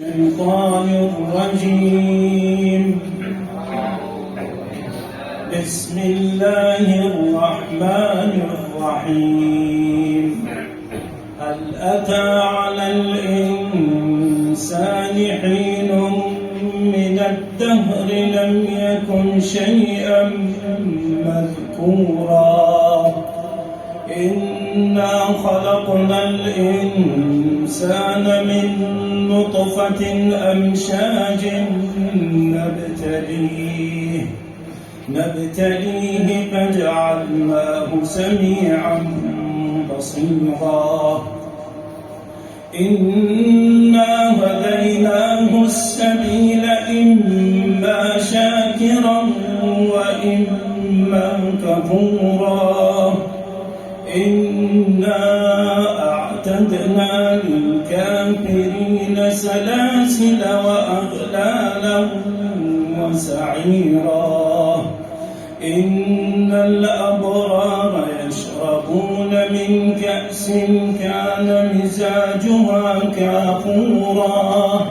الشيطان الرجيم. بسم الله الرحمن الرحيم. هل أتى على الإنسان حين من الدهر لم يكن شيئا مذكورا إنا خلقنا الإنسان من نطفة أمشاج نبتليه فجعلناه سميعا بصيرا إنا هديناه السبيل إما شاكرا وإما كفورا إنا أعتدنا للكافرين سلاسل وأغلالا وسعيرا إن الأبرار يشربون من كأس كان مزاجها كافورا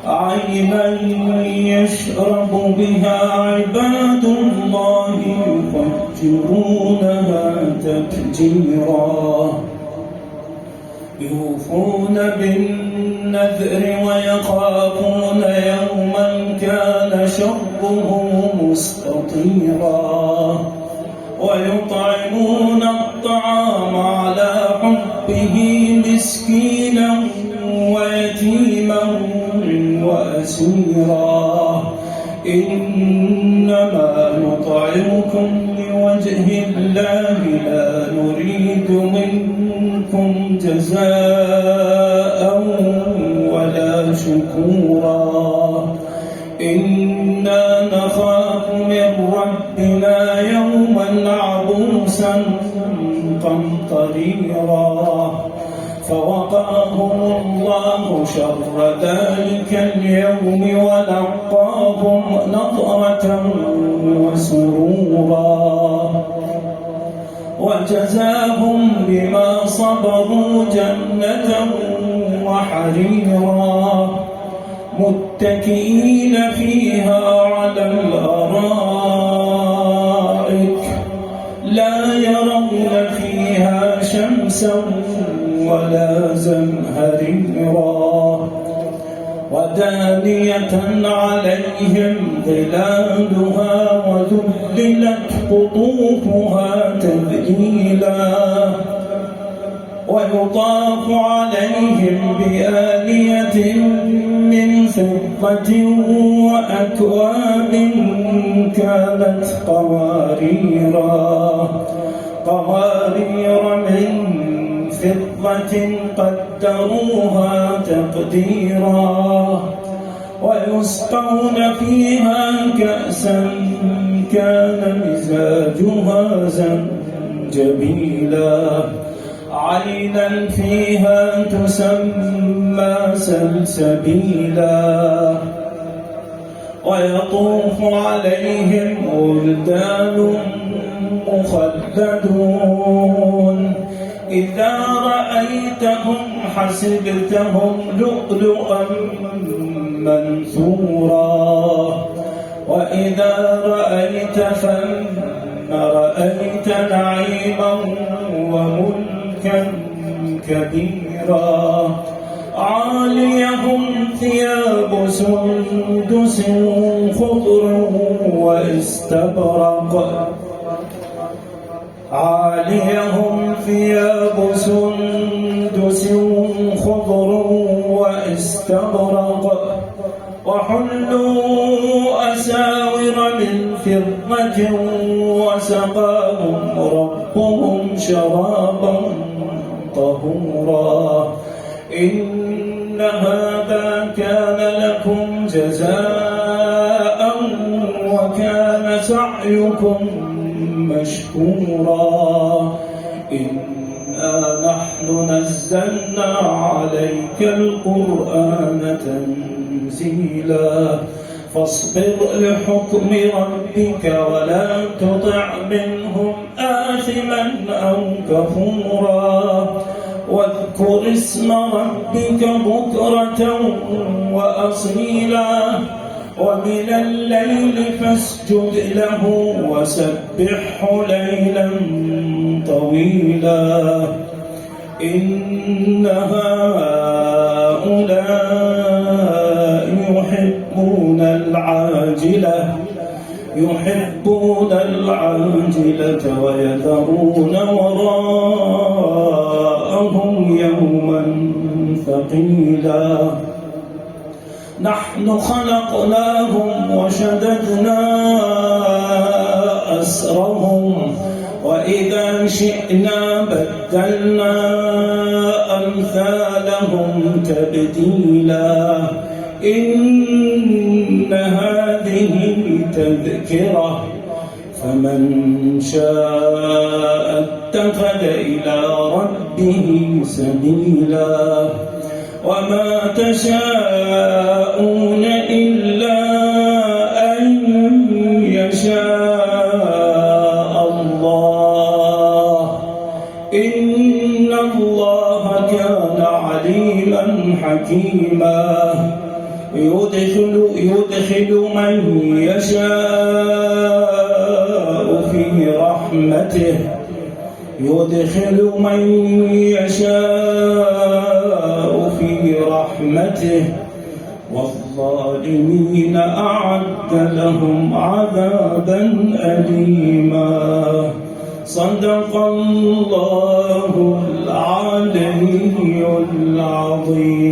عينا يشرب بها عباد الله يفجرونها تفجيرا يوفون بالنذر ويخافون يوما كان شره مستطيرا ويطعمون الطعام على حبه مسكينا ويتيما وأسيرا إنما نطعمكم لوجه الله لا نريد منكم جزاء ولا شكورا إنا نخاف من ربنا يوما عبوسا قمطريرا فوقاهم الله شر ذلك اليوم ولقاهم نضرة وسرورا وجزاهم بما صبروا جنة وحريرا متكئين فيها على الأرائك لا يرون فيها شمسا ولا زمهريرا ودانية عليهم ظلالها وذللت قطوفها تذليلا ويطاف عليهم بآنية من فضة وأكواب كانت قوارير من فضة قدروها تقديرا ويسقون فيها كأسا كان مزاجها زنجبيلا عينا فيها تسمى سلسبيلا ويطوف عليهم ولدان مخلدون إذا رأيتهم حسبتهم لؤلؤا منثورا وإذا رأيت ثم رأيت نعيما وملكا كبيرا عاليهم ثياب سندس خضر واستبرق عاليهم ثياب سندس خضر واستبرق وحلوا أساور من فضة وسقاهم ربهم شرابا طهورا إن هذا كان لكم جزاء وكان سعيكم مشكورا إنا نحن نزلنا عليك القرآن تنزيلا فاصبر لحكم ربك ولا تطع منهم آثما أو كفورا واذكر اسم ربك بكرة وأصيلا ومن الليل فاسجد له وسبحه ليلا طويلا إن هؤلاء يحبون العاجلة ويذرون وراءهم يوما ثقيلا نحن خلقناهم وشددنا أسرهم وإذا شئنا بدلنا أمثالهم تبديلا إن هذه تذكرة فمن شاء اتخذ إلى ربه سبيلا وما تشاءون إلا أن يشاء الله إن الله كان عليما حكيما يدخل من يشاء في رحمته والظالمين أعد لهم عذابا أليما صدق الله العلي العظيم.